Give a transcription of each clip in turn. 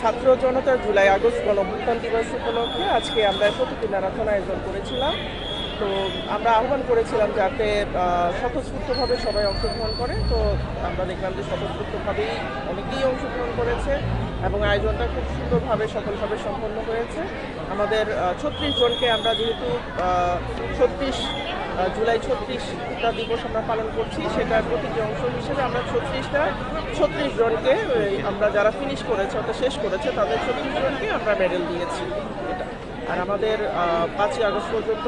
ছাত্র জনতার July August গণঅভ্যুত্থান দিবস উপলক্ষে আজকে আমরা প্রতিটি ম্যারাথন আয়োজন করেছিলাম। তো আমরা আহ্বান করেছিলাম যাতে স্বতঃস্ফূর্তভাবে সবাই অংশগ্রহণ করে। তো আমরা দেখলাম যে স্বতঃস্ফূর্তভাবেই অনেকেই অংশগ্রহণ করেছে এবং আয়োজনটা খুব সুন্দরভাবে সফলভাবে সম্পন্ন হয়েছে। আমাদের 36 জনকে আমরা যেহেতু 36 জুলাই 36টা দিবস আমরা পালন করছি, সেটার প্রতিটি অংশ হিসেবে আমরা 36 জনকে আমরা যারা ফিনিশ করেছে অর্থাৎ শেষ করেছে তাদের 36 জনকে আমরা মেডেল দিয়েছি। এটা আর আমাদের 5ই আগস্ট পর্যন্ত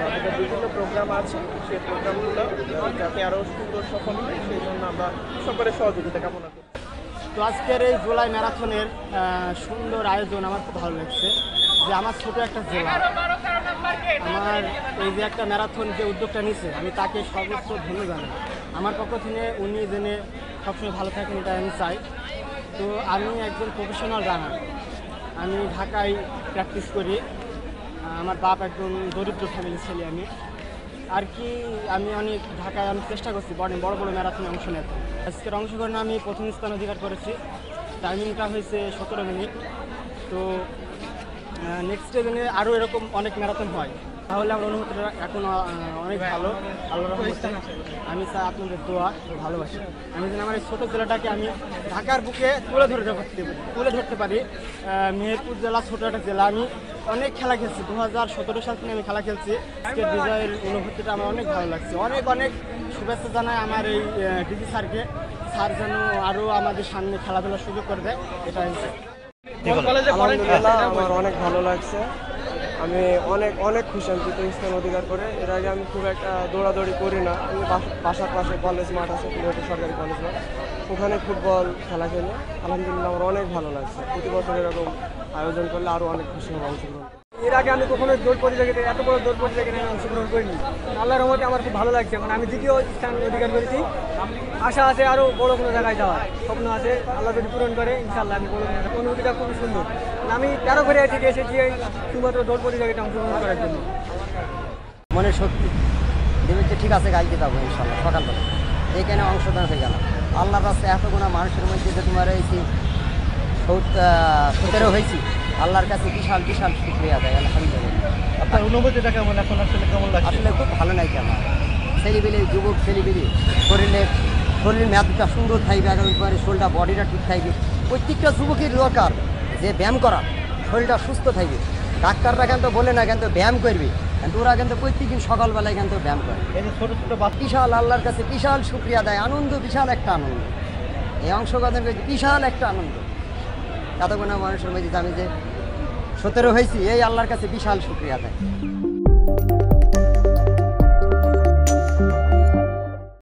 আমাদের বিভিন্ন প্রোগ্রাম আছে, সেই প্রোগ্রামগুলো যাতে আরও সুন্দর সফল হয় সেই জন্য আমরা সকলের সহযোগিতা কামনা করি। তো আজকের এই জুলাই ম্যারাথনের সুন্দর আয়োজন আমার খুব ভালো লাগছে। যে আমার ছোট একটা জেলা, আমার এই যে একটা ম্যারাথন যে উদ্যোগটা নিচ্ছে, আমি তাকে সর্বোচ্চ ধন্যবাদ জানাই। আমার পক্ষ থেকে উনি জেনে সবসময় ভালো থাকেন এটা আমি চাই। তো আমি একজন প্রফেশনাল রানার, আমি ঢাকায় প্র্যাকটিস করি। আমার বাপ একজন দরিদ্র ফ্যামিলির ছেলে আমি, আর কি আমি অনেক ঢাকায় অনেক চেষ্টা করছি বড় বড় ম্যারাথনে অংশ নিতে। আজকের অংশগ্রহণে আমি প্রথম স্থান অধিকার করেছি, টাইমিংটা হয়েছে 17 মিনিট। তো নেক্সট দিনে আরও এরকম অনেক ম্যারাথন হয়, তাহলে আমার অনুভূতিটা এখন অনেক ভালো। আল্লাহর রহমতে আমি চাই আপনাদের দোয়া ভালোবাসি, আমি যেন আমার এই ছোটো জেলাটাকে আমি ঢাকার বুকে তুলে ধরতে পারি। মেহেরপুর জেলা ছোটো একটা জেলা, আমি অনেক খেলা খেলছি, 2017 সাল থেকে আমি খেলা খেলছি। আজকের বিজয়ের অনুভূতিটা আমার অনেক ভালো লাগছে। অনেক শুভেচ্ছা জানাই আমার এই ডিজি স্যারকে। স্যার যেন আরও আমাদের সামনে খেলাধুলার সুযোগ করে দেয়, এটা আমি চাই। আলহামদুলিল্লাহ, আমার অনেক ভালো লাগছে। আমি অনেক খুশি আমি তৃতীয় স্থান অধিকার করে। এর আগে আমি খুব একটা দৌড়াদৌড়ি করি না। আমি বাসার পাশে কলেজ মাঠ আছে, সরকারি কলেজ মাঠ, ওখানে ফুটবল খেলা খেলি। আলহামদুলিল্লাহ আমার অনেক ভালো লাগছে। প্রতি বছর এরকম আয়োজন করলে আরও অনেক খুশি হবে অংশগ্রহণ। এর আগে আমি কখনো দৌড় প্রতিযোগিতায় এত বড় দৌড় প্রতিযোগিতায় আমি অংশগ্রহণ করিনি। আল্লাহর রহমতে আমার খুব ভালো লাগছে। মানে আমি দ্বিতীয় স্থান অধিকার করেছি। আশা আছে আরও বড় কোনো জায়গায় যাওয়ার স্বপ্ন আছে, আল্লাহ যদি পূরণ করে ইনশাআল্লাহ আমি বড় অনুভূতিটা খুবই সুন্দর। আমি 13 ফেরিয়া থেকে এসেছি এই শুধুমাত্র দৌড় প্রতিযোগিতায় অংশগ্রহণ করার জন্য। মনে শক্তি দেবেছে, ঠিক আছে গাইতে যাবো ইনশাল্লাহ সকালবেলা। এইখানে অংশগ্রহণ হয়ে গেল। আল্লাহর রাস্তায় এত গুণা মানুষের মধ্যে যে তোমার এই 17 হয়েছি, আল্লাহর কাছে বিশাল শুকরিয়া দেয় আলহামদুলিল্লাহ। আপনার অনুভূতিটা কেমন এখন, আসলে কেমন লাগছে? আসলে খুব ভালো লাগে আমার। ছেলেবেলে যুবক ছেলেবেলে শরীরের মেয়াদটা সুন্দর থাকবে, একেবারে শরীরটা বডিটা ঠিক থাকবে। প্রত্যেকটা যুবকের দরকার যে ব্যায়াম করা, শরীরটা সুস্থ থাকবে। ডাক্তাররা কিন্তু বলে না কিন্তু ব্যায়াম করবে, কিন্তু ওরা কিন্তু প্রত্যেকদিন সকালবেলায় কিন্তু ব্যায়াম করে। এই যে ছোটো ছোটো বিশাল আল্লাহর কাছে বিশাল শুকরিয়া দেয়, আনন্দ, বিশাল একটা আনন্দ। এই অংশগ্রহণ বিশাল একটা আনন্দ। এতগুলো মানুষের মধ্যে আমি যে 17 হয়েছি, এই আল্লাহর কাছে বিশাল শুকরিয়া দেয়।